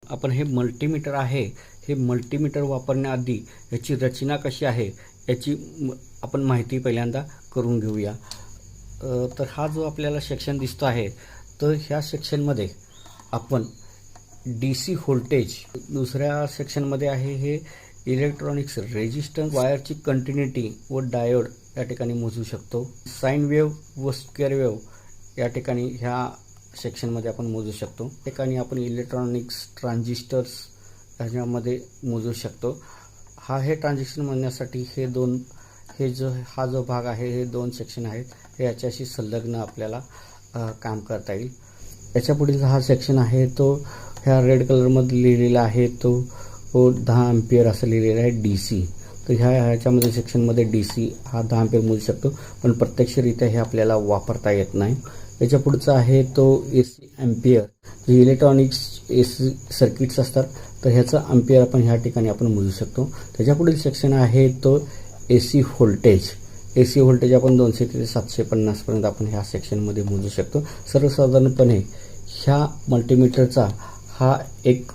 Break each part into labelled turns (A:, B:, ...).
A: आपण हे मल्टीमीटर आहे, हे मल्टीमीटर वापरण्याआधी याची रचना कशी आहे याची आपण माहिती पहिल्यांदा करून घेऊया। तर हा जो आपल्याला सेक्शन दिसतो आहे, तर ह्या सेक्शनमध्ये आपण DC व्होल्टेज, दुसऱ्या सेक्शनमध्ये आहे हे इलेक्ट्रॉनिक्स रेजिस्टन्स, वायरची कंटिन्युटी व डायोड या ठिकाणी मोजू शकतो। साइन वेव्ह व स्क्वेअर वेव्ह या ठिकाणी ह्या सेक्शनमध्ये आपण मोजू शकतो। या ठिकाणी आपण इलेक्ट्रॉनिक्स ट्रान्झिस्टर्स ह्याच्यामध्ये मोजू शकतो। हे ट्रान्झिस्टर मोजण्यासाठी हा जो भाग आहे, हे दोन सेक्शन आहेत, हे याच्याशी संलग्न आपल्याला काम करता येईल। याच्या पुढील हा सेक्शन आहे तो ह्या रेड कलरमध्ये लिहिलेला आहे, तो 10 अँपिअर असं लिहिलेलं आहे DC। तर ह्याच्यामध्ये सेक्शनमध्ये DC हा 10 अँपिअर मोजू शकतो, पण प्रत्यक्षरित्या हे आपल्याला वापरता येत नाही। याच्या पुढचा आहे तो AC अँपिअर, जे इलेक्ट्रॉनिक्स AC सर्किट्स असतात, तर ह्याचा अँपिअर आपण ह्या ठिकाणी आपण मोजू शकतो। त्याच्या पुढील सेक्शन आहे तो AC व्होल्टेज। AC व्होल्टेज आपण 200 ते 750 पर्यंत आपण ह्या सेक्शनमध्ये मोजू शकतो। सर्वसाधारणपणे ह्या मल्टीमीटरचा हा एक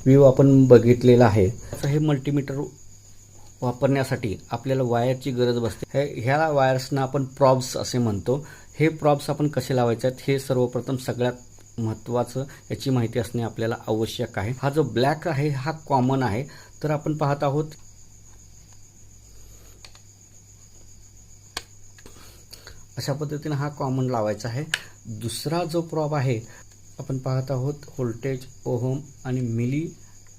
A: व्ह्यू आपण बघितलेला आहे। हे मल्टीमीटर वापरण्यासाठी आपल्याला वायरची गरज बसते। ह्या वायर्सना आपण प्रॉब्स असे म्हणतो। हे प्रॉब्स आपण कसे लावायचे आहेत हे सर्वप्रथम सगळ्यात महत्त्वाचं याची माहिती असणे आपल्याला आवश्यक आहे। हा जो ब्लॅक आहे हा कॉमन आहे, तर आपण पाहत आहोत अशा पद्धतीने हा कॉमन लावायचा आहे। दुसरा जो प्रॉब आहे आपण पाहत आहोत व्होल्टेज, ओहम आणि मिली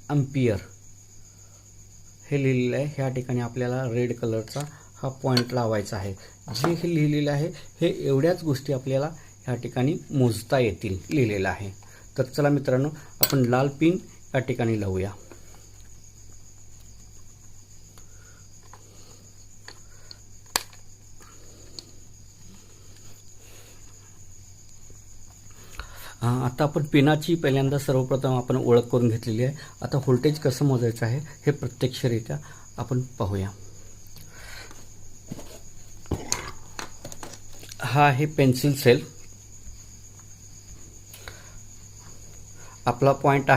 A: अँपिअर हे लिहिलेलं आहे। ह्या ठिकाणी आपल्याला रेड कलरचा हा पॉइंट लावायचा आहे। जे हे लिहिलेलं आहे हे एवढ्याच गोष्टी आपल्याला ह्या ठिकाणी मोजता येतील लिहिलेलं आहे। तर चला मित्रांनो, आपण लाल पिन या ठिकाणी लावूया। आता आपण पिनाची पहिल्यांदा सर्वप्रथम आपण ओळख करून घेतलेली आहे। आता व्होल्टेज कसं मोजायचं आहे हे प्रत्यक्षरित्या आपण पाहूया। हा आहे पेन्सिल सेल, आपला पॉइंट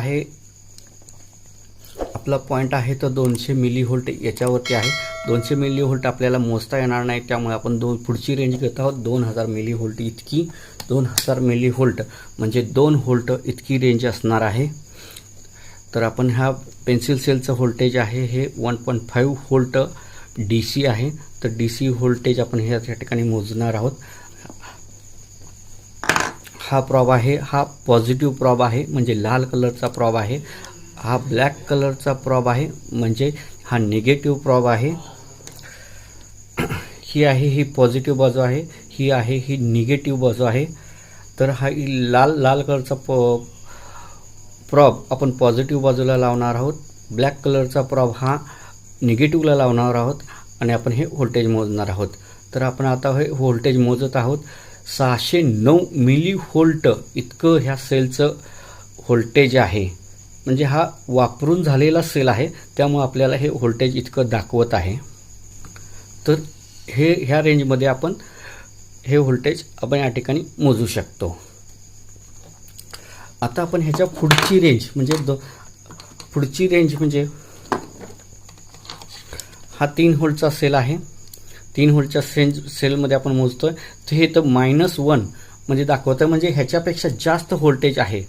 A: आहे तो 200 मिली व्होल्ट याच्यावरती आहे। 200 मिली व्होल्ट आपल्याला मोजता येणार नाही, त्यामुळे आपण पुढची रेंज घेत आहोत 2000 मिली व्होल्ट इतकी। 2000 मिली व्होल्ट म्हणजे 2 व्होल्ट इतकी रेंज असणार आहे। तर आपण ह्या पेन्सिल सेलचं व्होल्टेज आहे हे 1.5 व्होल्ट DC आहे। तर DC व्होल्टेज आपण ह्या ठिकाणी मोजणार आहोत। हा प्रॉब आहे, हा पॉझिटिव्ह प्रॉब आहे म्हणजे लाल कलरचा प्रॉब आहे। हा ब्लॅक कलरचा प्रॉब आहे म्हणजे हा निगेटिव्ह प्रॉब आहे। ही पॉझिटिव्ह बाजू आहे, ही निगेटिव्ह बाजू आहे। तर हा लाल कलरचा प्रॉब आपण पॉझिटिव्ह बाजूला लावणार आहोत, ब्लॅक कलरचा प्रॉब हा निगेटिव्हला लावणार आहोत आणि आपण हे व्होल्टेज मोजणार आहोत। तर आपण आता हे व्होल्टेज मोजत आहोत 609 मिली व्होल्ट इतकं ह्या सेलचं व्होल्टेज आहे। म्हणजे हा वापरून झालेला सेल आहे, त्यामुळे आपल्याला हे व्होल्टेज इतकं दाखवत आहे। तर ह्या रेंजमध्ये आपण हे व्होल्टेज आपण या ठिकाणी मोजू शकतो। आता आपण ह्याच्या पुढची रेंज म्हणजे हा 3 व्होल्टचा सेल आहे। 3 व्होल्टच्या सेलमध्ये आपण मोजतोय, तर हे तर -1 म्हणजे दाखवत आहे, म्हणजे ह्याच्यापेक्षा जास्त व्होल्टेज आहे,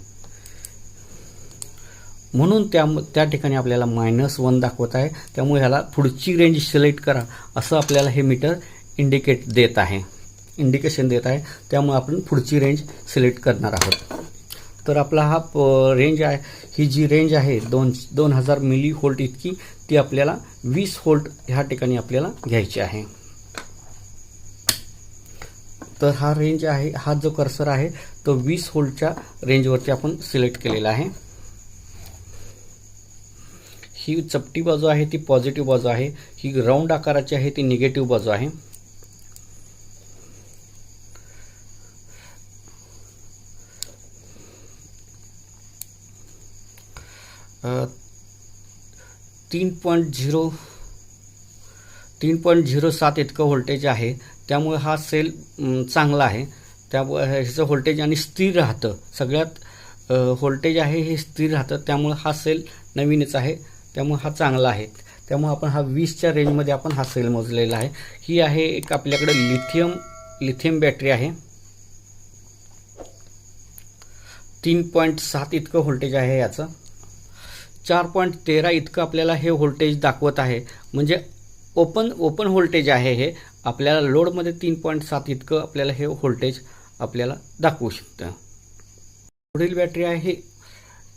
A: म्हणून त्या ठिकाणी आपल्याला -1 दाखवत आहे। त्यामुळे ह्याला पुढची रेंज सिलेक्ट करा असं आपल्याला हे मीटर इंडिकेशन देत आहे। त्यामुळे आपण पुढची रेंज सिलेक्ट करणार आहोत। तर आपला हा रेंज आहे, ही जी रेंज आहे 2000 मिली व्होल्ट इतकी, ती आपल्याला 20 व्होल्ट ह्या ठिकाणी आपल्याला घ्यायची आहे। तर हा रेंज आहे, हा जो कर्सर आहे तो 20 व्होल्टच्या रेंजवरती आपण सिलेक्ट केलेला आहे। ही चपटी बाजू आहे ती पॉझिटिव्ह बाजू आहे, ही राऊंड आकाराची आहे ती निगेटिव्ह बाजू आहे। अ 3.07 इतकं व्होल्टेज आहे, त्यामुळे हा सेल चांगला आहे। त्यामुळे ह्याचं व्होल्टेज आणि स्थिर राहतं। सगळ्यात व्होल्टेज आहे हे स्थिर राहतं, त्यामुळे हा सेल नवीनच आहे, त्यामुळे हा चांगला आहे. त्यामुळे आपण हा 20च्या रेंजमध्ये आपण हा सेल मोजलेला आहे. ही आहे एक आपल्याकडे लिथियम बॅटरी आहे. 3.7 इतकं व्होल्टेज आहे याचं. 4.13 इतकं आपल्याला हे व्होल्टेज दाखवत आहे, म्हणजे ओपन व्होल्टेज आहे हे. आपल्याला लोडमध्ये 3.7 इतकं आपल्याला हे व्होल्टेज आपल्याला दाखवू शकतं. पुढील बॅटरी आहे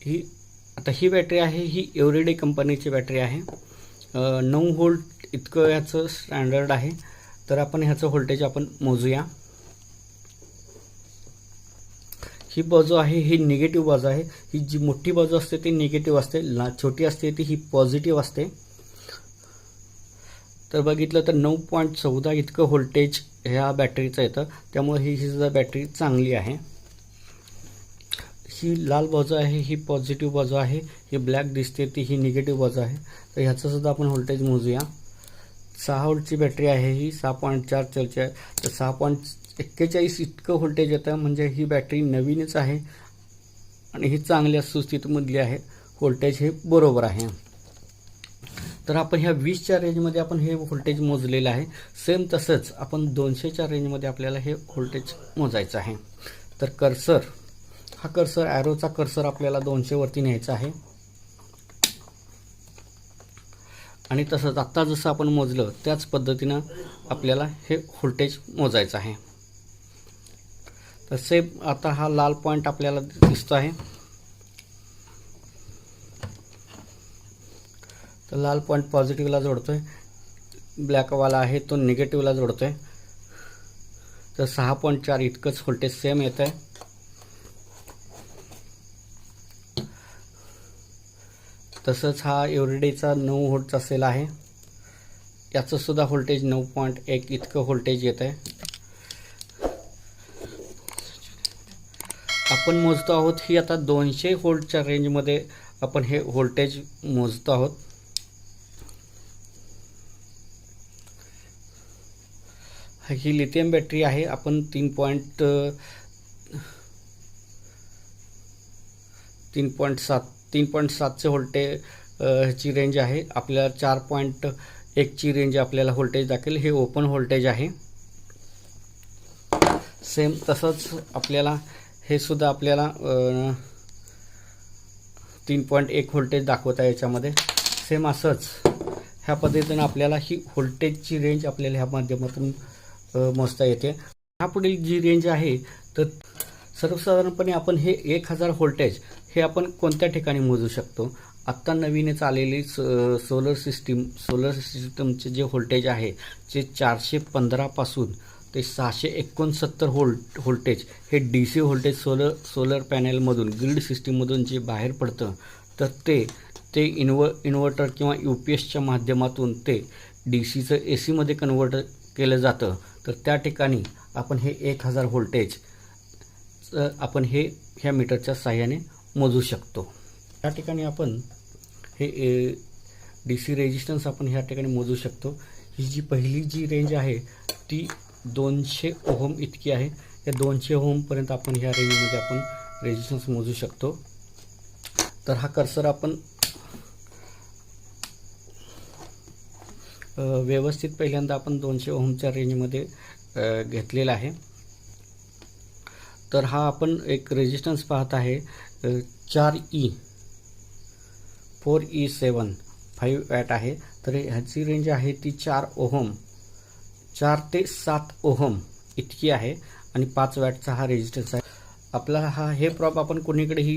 A: ही बॅटरी आहे ही एव्हरीडे कंपनीची बॅटरी आहे. 9 व्होल्ट इतकं ह्याचं स्टँडर्ड आहे. तर आपण ह्याचं व्होल्टेज आपण मोजूया. ही बाजू आहे ही निगेटिव्ह बाजू आहे. ही जी मोठी बाजू असते ती निगेटिव्ह असते, छोटी असते ती ही पॉझिटिव्ह असते. तर बघितलं तर 9.14 इतकं व्होल्टेज ह्या बॅटरीचं येतं, त्यामुळे ही सुद्धा बॅटरी चांगली आहे. ही लाल बाजू आहे ही पॉझिटिव्ह बाजू आहे, ही ब्लॅक दिसते ती ही निगेटिव्ह बाजू आहे. तर ह्याचं सुद्धा आपण व्होल्टेज मोजूया. 6 व्होल्टची बॅटरी आहे ही, 6.4 चलची आहे. तर 6.41 इतकं व्होल्टेज येतं, म्हणजे ही बॅटरी नवीनच आहे आणि ही चांगल्या सुस्थितीमधली आहे. व्होल्टेज हे बरोबर आहे. तर आपण ह्या 20च्या रेंजमध्ये आपण हे व्होल्टेज मोजलेलं आहे. सेम तसंच आपण 200च्या रेंजमध्ये आपल्याला हे व्होल्टेज मोजायचं आहे. तर हा कर्सर ॲरोचा कर्सर आपल्याला 200 वरती न्यायचा आहे. आणि तसंच आत्ता जसं आपण मोजलं त्याच पद्धतीनं आपल्याला हे व्होल्टेज मोजायचं आहे. तर सेम आता हा लाल पॉईंट आपल्याला दिसतो आहे. तर लाल पॉईंट पॉझिटिव्हला जोडतोय, ब्लॅकवाला आहे तो निगेटिव्हला जोडतोय. तर 6.4 इतकंच व्होल्टेज सेम येत आहे. तसंच हा एव्हरीडेचा 9 व्होल्टचा सेल आहे, याचं सुद्धा व्होल्टेज 9.1 इतकं व्होल्टेज येत आहे. आपण मोजतो आहोत ही आता 200 व्होल्टच्या रेंजमध्ये आपण हे व्होल्टेज मोजतो आहोत. ही लिथियम बॅटरी आहे. आपण 3.7चे व्होल्टेज ची रेंज आहे. आपल्याला 4.1ची रेंज आपल्याला व्होल्टेज दाखवेल. हे ओपन व्होल्टेज आहे. सेम तसंच आपल्याला हे सुद्धा आपल्याला 3.1 व्होल्टेज दाखवत आहे याच्यामध्ये. सेम असंच ह्या पद्धतीनं आपल्याला ही व्होल्टेजची रेंज आपल्याला ह्या माध्यमातून मोजता येते. ह्यापुढील जी रेंज आहे तर सर्वसाधारणपणे आपण हे 1000 व्होल्टेज हे आपण कोणत्या ठिकाणी मोजू शकतो. आत्ता नवीनच आलेली सोलर सिस्टमचे जे व्होल्टेज आहे जे 415 पासून ते 669 व्होल्टेज हे DC व्होल्टेज सोलर पॅनेलमधून ग्रीड सिस्टीममधून जे बाहेर पडतं तर ते इन्व्हर्टर किंवा UPSच्या माध्यमातून ते DCचं AC मध्ये कन्वर्ट केलं जातं. तर त्या ठिकाणी आपण हे 1000 व्होल्टेज आपण ह्या मीटरच्या साहाय्याने मोजू शकतो. या ठिकाणी आपण हे DC रेजिस्टन्स आपण ह्या ठिकाणी मोजू शकतो. ही जी पहिली जी रेंज आहे ती 200 ओहम इतकी आहे. या 200 ओहमपर्यंत आपण ह्या रेंजमध्ये आपण रेजिस्टन्स मोजू शकतो. तर हा कर्सर आपण व्यवस्थित पहिल्यांदा आपण 200 ओहमच्या रेंजमध्ये घेतलेला आहे. तर हा आपण एक रेजिस्टन्स पाहत आहे 4E7 5 वॅट आहे. तर ह्याची रेंज आहे ती 4 ते 7 ओहम इतकी आहे आणि 5 वॅटचा हा रेजिस्टन्स आहे. आपला हे प्रॉप आपण कोणीकडेही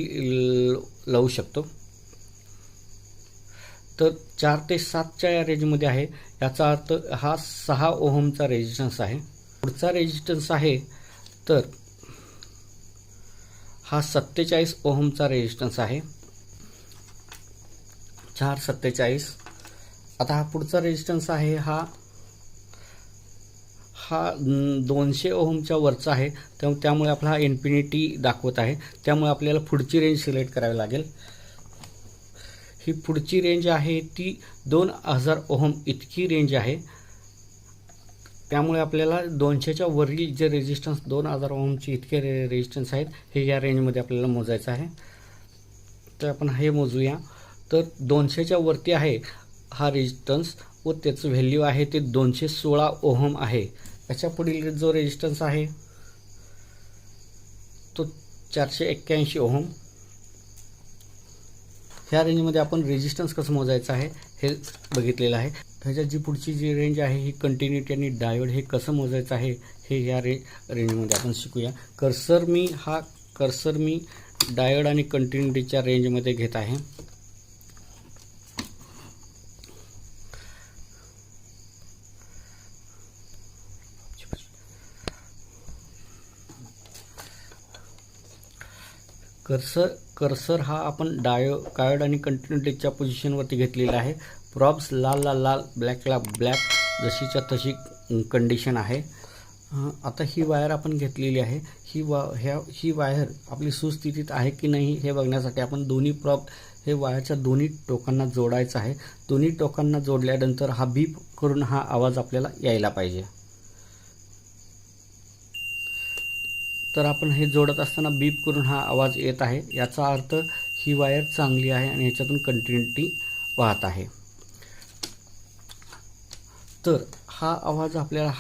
A: लावू शकतो. तर 4 ते 7च्या या रेंजमध्ये आहे. याचा अर्थ हा 6 ओहमचा रेजिस्टन्स आहे. पुढचा रेजिस्टन्स आहे तर हा 47 ओहमचा रेजिस्टन्स आहे. 447. आता हा पुढचा रेजिस्टन्स आहे हा 200 ओहमच्या वरचा आहे. त्यामुळे आपला हा इन्फिनिटी दाखवत आहे. त्यामुळे आपल्याला पुढची रेंज सिलेक्ट करावी लागेल. ही पुढची रेंज आहे ती 2000 ओहम इतकी रेंज आहे. त्यामुळे आपल्याला 200च्या वरील जे रेजिस्टन्स 2000 ओहमचे इतके रेजिस्टन्स आहेत हे या रेंजमध्ये आपल्याला मोजायचं आहे. तर आपण हे मोजूया. तर 200च्या वरती आहे हा रेजिस्टन्स व त्याचं व्हॅल्यू आहे ते 216 ओहम आहे. याच्या पुढील जो रेजिस्टन्स आहे तो 481 ओहम. ह्या रेंजमध्ये आपण रेजिस्टन्स कसं मोजायचं आहे हे बघितलेलं आहे. ह्याच्या जी पुढची जी रेंज आहे ही कंटिन्युटी आणि डायोड हे कसं मोजायचं आहे हे ह्या रेंजमध्ये आपण शिकूया. कर्सर मी डायोड आणि कंटिन्युटीच्या रेंजमध्ये घेत आहे. कर्सर हा आपण डायोड आणि कंटिन्युटीच्या पोझिशनवरती घेतलेला आहे. प्रॉब्स लाल, ब्लॅकला ब्लॅक, जशीच्या तशी कंडिशन आहे. आता ही वायर आपण घेतलेली आहे. ही वायर आपली सुस्थितीत आहे की नाही हे बघण्यासाठी आपण दोन्ही प्रॉब हे वायरच्या दोन्ही टोकांना जोडायचं आहे. दोन्ही टोकांना जोडल्यानंतर हा बीप करून हा आवाज आपल्याला यायला पाहिजे. तर आपण हे जोडत असताना बीप करून हा आवाज येत आहे, याचा अर्थ ही वायर चांगली आहे आणि ह्याच्यातून कंटिन्युटी वाहत आहे. तर हा आवाज आपल्याला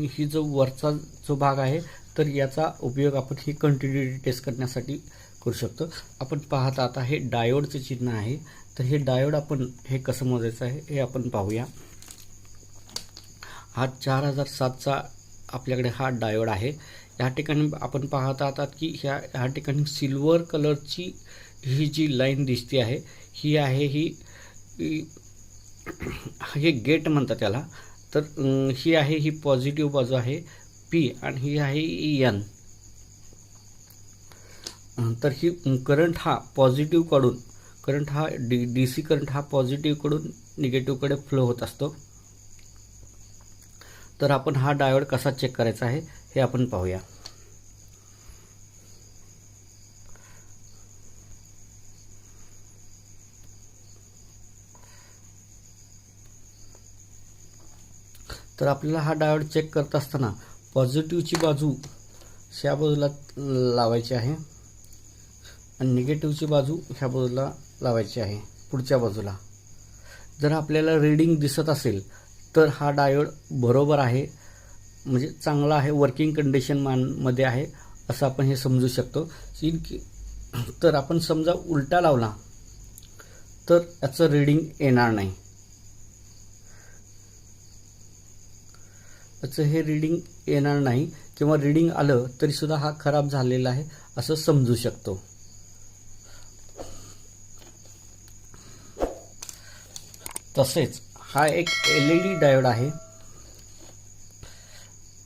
A: ही जो वरचा जो भाग आहे तर याचा उपयोग आपण ही कंटिन्युटी टेस्ट करण्यासाठी करू शकतो. आपण पाहत आता हे डायोडचे चिन्ह आहे. तर हे डायोड आपण हे कसं मोजायचं आहे हे आपण पाहूया. हा 4007चा आपल्याकडे हा डायोड आहे. या ठिकाणी आपण पाहत आहात की ह्या ठिकाणी सिल्वर कलरची ही जी लाईन दिसते आहे ही आहे हे गेट म्हणतात त्याला. तर ही आहे ही पॉझिटिव्ह बाजू आहे पी आणि ही आहे एन. तर ही करंट हा डीसी करंट हा पॉझिटिव्हकडून निगेटिव्हकडे फ्लो होत असतो. तर आपण हा डायोड कसा चेक करायचा आहे हे आपण पाहूया. तर आपल्याला हा डायोड चेक करत असताना पॉझिटिव्हची बाजू ह्या बाजूला लावायची आहे आणि निगेटिव्हची बाजू ह्या बाजूला लावायची आहे पुढच्या बाजूला. जर आपल्याला रीडिंग दिसत असेल तर हा डायोड बरोबर आहे, म्हणजे चांगला आहे, वर्किंग कंडिशन मध्ये आहे असं आपण हे समजू शकतो. तर आपण समजा उलटा लावला तर याचं रीडिंग येणार नाही. याचं हे रीडिंग येणार नाही किंवा रीडिंग आलं तरी सुद्धा हा खराब झालेला आहे असं समजू शकतो. तसेच हा एक LED डायोड आहे.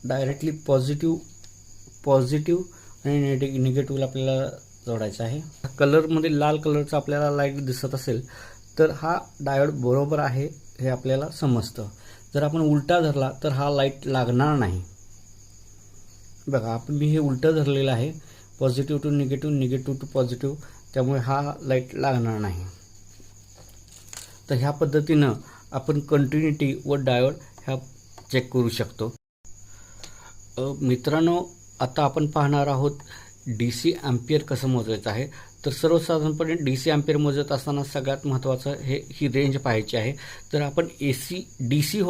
A: डायरेक्टली पॉझिटिव्ह आणि निगेटिव्हला आपल्याला जोडायचा आहे. कलरमध्ये लाल कलरचा आपल्याला लाईट दिसत असेल तर हा डायोड बरोबर आहे हे आपल्याला समजतं. जर आपण उलटा धरला तर हा लाईट लागणार नाही. बघा मी हे उलटं धरलेलं आहे, positive to negative, negative to positive, त्यामुळे हा लाईट लागणार नाही. तर ह्या पद्धतीनं आपण कंटिन्युटी व डायोड ह्या चेक करू शकतो. मित्रांनो, आता आपण पाहणार आहोत DC एम्पियर कसं मोजायचं आहे. तर सर्वसाधारणपणे DC एम्पियर मोजत असताना सगळ्यात महत्त्वाचं ही रेंज पाहायची आहे. तर आपण DC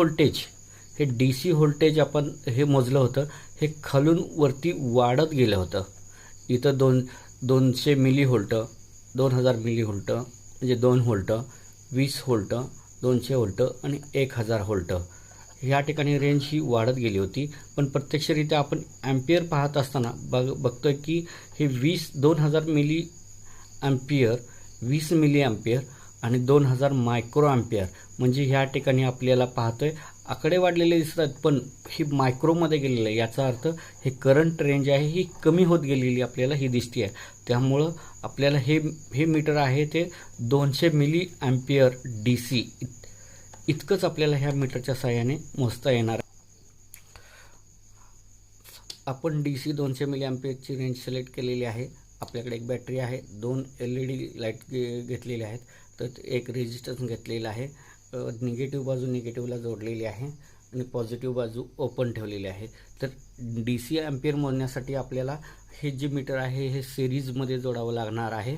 A: व्होल्टेज आपण हे मोजलं होतं, हे खालून वरती वाढत गेलं होतं. इथं 200 मिली व्होल्ट, 2000 मिली व्होल्ट म्हणजे 2 व्होल्ट, 20 व्होल्ट, 200 व्होल्ट आणि 1000 व्होल्ट ह्या ठिकाणी रेंज ही वाढत गेली होती. पण प्रत्यक्षरित्या आपण एम्पियर पाहत असताना बघतोय की हे 2000 मिली एम्पियर, 20 मिली एम्पियर आणि 2000 मायक्रो एम्पियर, म्हणजे ह्या ठिकाणी आपल्याला पाहतोय आकडे वाढलेले दिसतात पण ही मायक्रोमध्ये गेलेलं आहे. याचा अर्थ हे करंट रेंज आहे ही कमी होत गेलेली आपल्याला ही दिसते आहे. त्यामुळं आपल्याला हे मीटर आहे ते 200 मिली एम्पियर DC इतकंच आपल्याला ह्या मीटरच्या साहाय्याने मोजता येणार. आपण DC 200 मिली एम्पियरची रेंज सिलेक्ट केलेली आहे. आपल्याकडे एक बॅटरी आहे, 2 LED लाईट घेतलेले आहेत, तर एक रेजिस्टन्स घेतलेला आहे. निगेटिव्ह बाजू निगेटिव्हला जोडलेली आहे आणि पॉझिटिव्ह बाजू ओपन ठेवलेली आहे. तर DC एम्पियर मोजण्यासाठी आपल्याला हे जे मीटर आहे हे सिरीजमध्ये जोडावं लागणार आहे.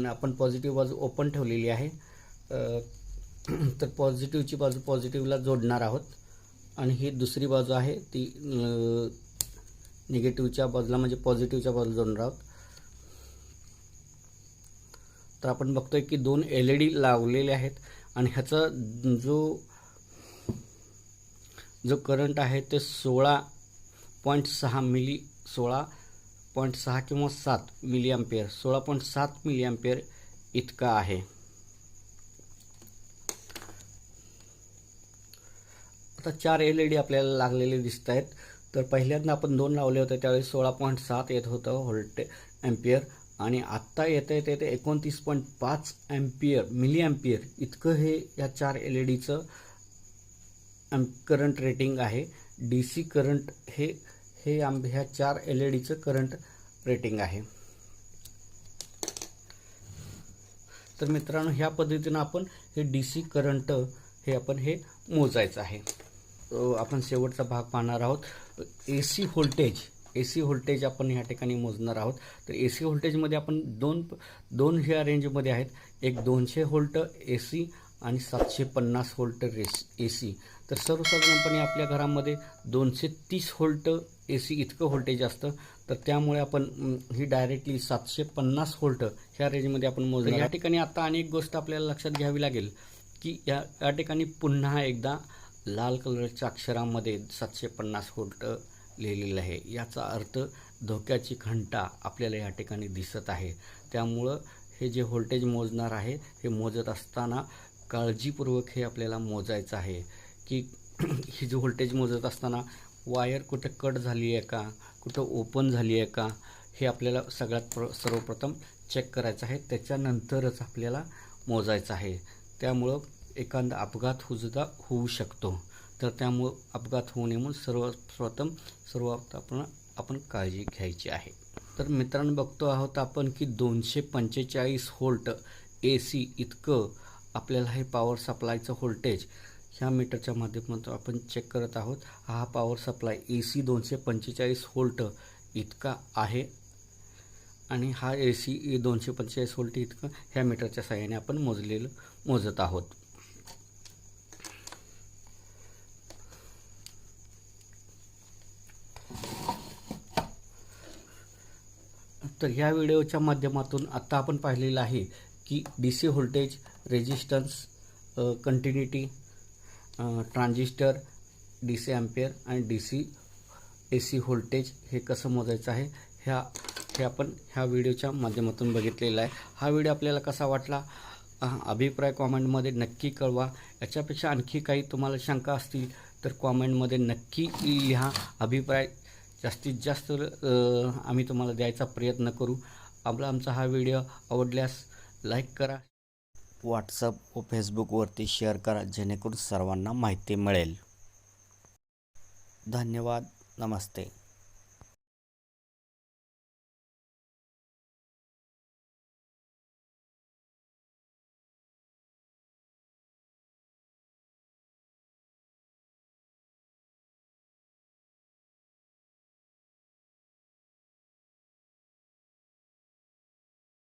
A: आपण पॉझिटिव्ह बाजू ओपन ठेवलेली आहे. तर पॉझिटिव्हची बाजू पॉझिटिव्हला जोडणार आहोत आणि ही दुसरी बाजू आहे ती निगेटिव्हच्या बाजूला म्हणजे पॉझिटिव्हच्या बाजूला जोडणार आहोत. तर आपण बघतोय की 2 LED लावलेले आहेत आणि ह्याचा जो करंट आहे ते 16.6 किंवा 7 मिली अँपिअर 16.7 मिली अँपिअर इतका आहे. आता 4 LED आपल्याला लागलेले दिसत आहेत. तर पहिल्यांदा आपण 2 लावले होते त्यावेळी 16.7 येत होतं व्होल्टेज अँपिअर आणि आत्ता येते ते 29.5 अँपिअर मिली अँपिअर इतकं हे या 4 LEDचं करंट रेटिंग आहे. DC करंट हे ह्या 4 LEDचं करंट रेटिंग आहे. तर मित्रांनो ह्या पद्धतीनं आपण हे DC करंट हे मोजायचं आहे. आपण शेवटचा भाग पाहणार आहोत. AC व्होल्टेज आपण ह्या ठिकाणी मोजणार आहोत. तर AC व्होल्टेजमध्ये आपण दोन ह्या रेंजमध्ये आहेत. एक 200 व्होल्ट AC आणि 750 व्होल्ट AC. तर सर्वसाधारणपणे आपल्या घरामध्ये 230 व्होल्ट AC इतकं व्होल्टेज असतं. तर त्यामुळे आपण ही डायरेक्टली 750 व्होल्ट ह्या रेंजमध्ये आपण मोजणार. या ठिकाणी आता अनेक गोष्ट आपल्याला लक्षात घ्यावी लागेल की या ठिकाणी पुन्हा एकदा लाल कलरच्या अक्षरामध्ये 750 व्होल्ट लिहिलेलं आहे. याचा अर्थ धोक्याची घंटा आपल्याला या ठिकाणी दिसत आहे. त्यामुळं हे जे व्होल्टेज मोजणार आहे हे मोजत असताना काळजीपूर्वक हे आपल्याला मोजायचं आहे की ही जे व्होल्टेज मोजत असताना वायर कुठं कट झाली आहे का, कुठं ओपन झाली आहे का, हे आपल्याला सर्वप्रथम चेक करायचं आहे. त्याच्यानंतरच आपल्याला मोजायचं आहे. त्यामुळं एखादा अपघात सुद्धा होऊ शकतो. तर त्यामुळं अपघात होऊ नये म्हणून सर्वात आपण काळजी घ्यायची आहे. तर मित्रांनो बघतो आहोत आपण की 245 व्होल्ट AC इतकं आपल्याला हे पॉवर सप्लायचं व्होल्टेज ह्या मीटरच्या माध्यमातून आपण चेक करत आहोत. हा पॉवर सप्लाय AC 245 व्होल्ट इतका आहे आणि हा AC 245 व्होल्ट इतकं ह्या मीटरच्या साहाय्याने आपण मोजत आहोत. तर ह्या व्हिडिओच्या माध्यमातून आता आपण पाहिलेलं आहे की DC voltage, resistance, continuity, transistor, DC ampere आणि AC व्होल्टेज हे कसं मोजायचं आहे हे आपण ह्या व्हिडिओच्या माध्यमातून बघितलेलं आहे. हा व्हिडिओ आपल्याला कसा वाटला अभिप्राय कॉमेंटमध्ये नक्की कळवा. याच्यापेक्षा आणखी काही तुम्हाला शंका असतील तर कॉमेंटमध्ये नक्की लिहा. अभिप्राय जास्तीत जास्त आम्ही तुम्हाला द्यायचा प्रयत्न करू. आमचा हा व्हिडिओ आवडल्यास लाईक करा, व्हॉट्सअप व फेसबुकवरती शेअर करा जेणेकरून सर्वांना माहिती मिळेल. धन्यवाद. नमस्ते.